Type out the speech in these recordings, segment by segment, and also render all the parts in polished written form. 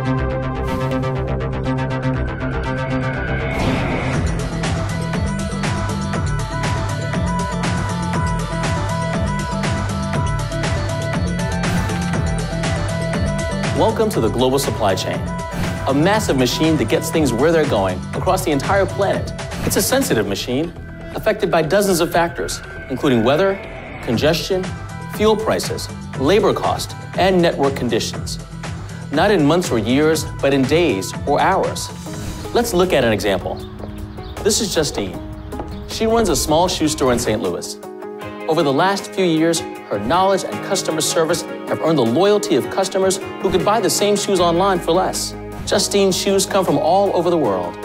Welcome to the global supply chain, a massive machine that gets things where they're going across the entire planet. It's a sensitive machine, affected by dozens of factors, including weather, congestion, fuel prices, labor cost, and network conditions. Not in months or years, but in days or hours. Let's look at an example. This is Justine. She runs a small shoe store in St. Louis. Over the last few years, her knowledge and customer service have earned the loyalty of customers who could buy the same shoes online for less. Justine's shoes come from all over the world.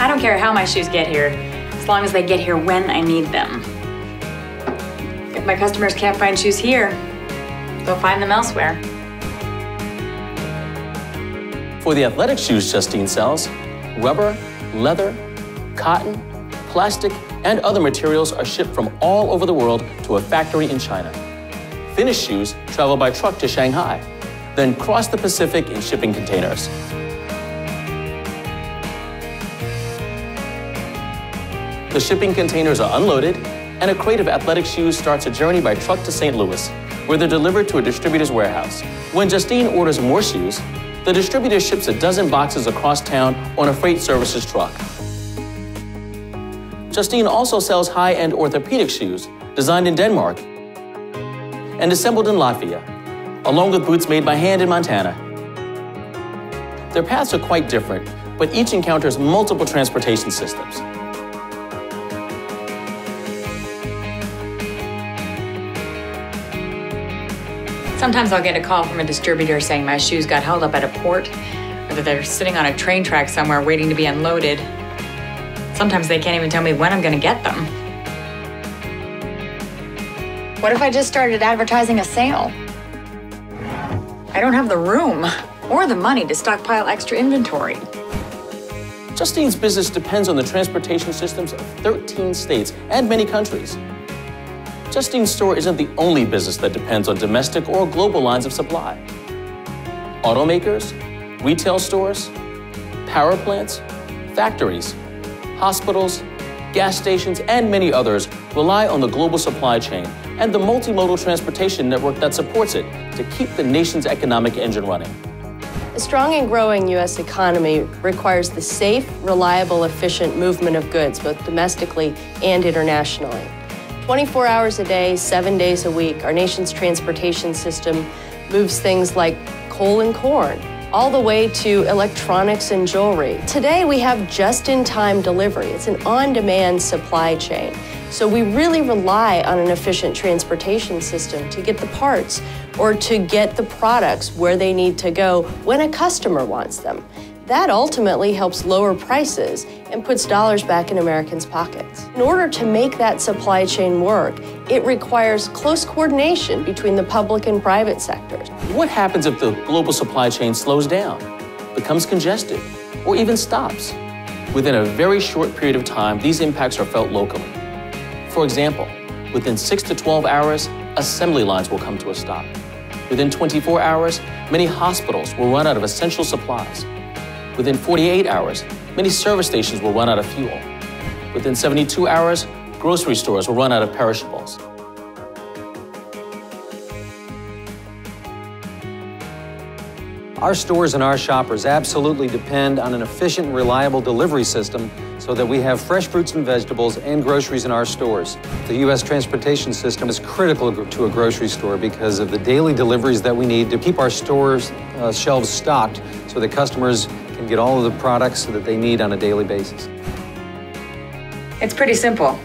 I don't care how my shoes get here, as long as they get here when I need them. If my customers can't find shoes here, they'll find them elsewhere. For the athletic shoes Justine sells, rubber, leather, cotton, plastic, and other materials are shipped from all over the world to a factory in China. Finished shoes travel by truck to Shanghai, then cross the Pacific in shipping containers. The shipping containers are unloaded, and a crate of athletic shoes starts a journey by truck to St. Louis, where they're delivered to a distributor's warehouse. When Justine orders more shoes, the distributor ships a dozen boxes across town on a freight services truck. Justine also sells high-end orthopedic shoes designed in Denmark and assembled in Latvia, along with boots made by hand in Montana. Their paths are quite different, but each encounters multiple transportation systems. Sometimes I'll get a call from a distributor saying my shoes got held up at a port, or that they're sitting on a train track somewhere waiting to be unloaded. Sometimes they can't even tell me when I'm gonna get them. What if I just started advertising a sale? I don't have the room or the money to stockpile extra inventory. Justine's business depends on the transportation systems of 13 states and many countries. Justine's store isn't the only business that depends on domestic or global lines of supply. Automakers, retail stores, power plants, factories, hospitals, gas stations, and many others rely on the global supply chain and the multimodal transportation network that supports it to keep the nation's economic engine running. A strong and growing U.S. economy requires the safe, reliable, efficient movement of goods, both domestically and internationally. 24 hours a day, 7 days a week, our nation's transportation system moves things like coal and corn, all the way to electronics and jewelry. Today, we have just-in-time delivery. It's an on-demand supply chain. So we really rely on an efficient transportation system to get the parts or to get the products where they need to go when a customer wants them. That ultimately helps lower prices and puts dollars back in Americans' pockets. In order to make that supply chain work, it requires close coordination between the public and private sectors. What happens if the global supply chain slows down, becomes congested, or even stops? Within a very short period of time, these impacts are felt locally. For example, within 6 to 12 hours, assembly lines will come to a stop. Within 24 hours, many hospitals will run out of essential supplies. Within 48 hours, many service stations will run out of fuel. Within 72 hours, grocery stores will run out of perishables. Our stores and our shoppers absolutely depend on an efficient and reliable delivery system so that we have fresh fruits and vegetables and groceries in our stores. The U.S. transportation system is critical to a grocery store because of the daily deliveries that we need to keep our stores' shelves stocked so that customers can get all of the products that they need on a daily basis. It's pretty simple.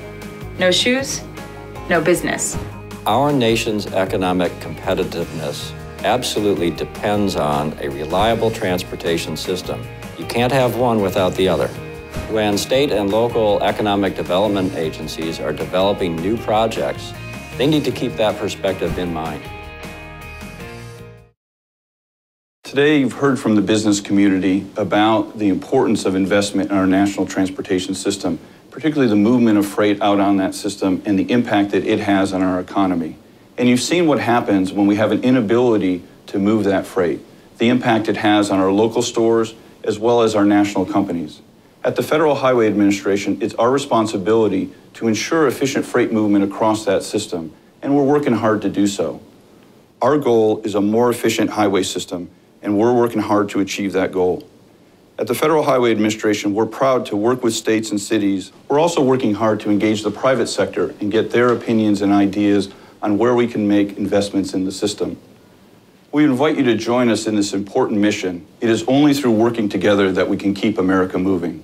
No shoes, no business. Our nation's economic competitiveness absolutely depends on a reliable transportation system. You can't have one without the other. When state and local economic development agencies are developing new projects, they need to keep that perspective in mind. Today, you've heard from the business community about the importance of investment in our national transportation system, particularly the movement of freight out on that system and the impact that it has on our economy. And you've seen what happens when we have an inability to move that freight, the impact it has on our local stores as well as our national companies. At the Federal Highway Administration, it's our responsibility to ensure efficient freight movement across that system, and we're working hard to do so. Our goal is a more efficient highway system, and we're working hard to achieve that goal. At the Federal Highway Administration, we're proud to work with states and cities. We're also working hard to engage the private sector and get their opinions and ideas on where we can make investments in the system. We invite you to join us in this important mission. It is only through working together that we can keep America moving.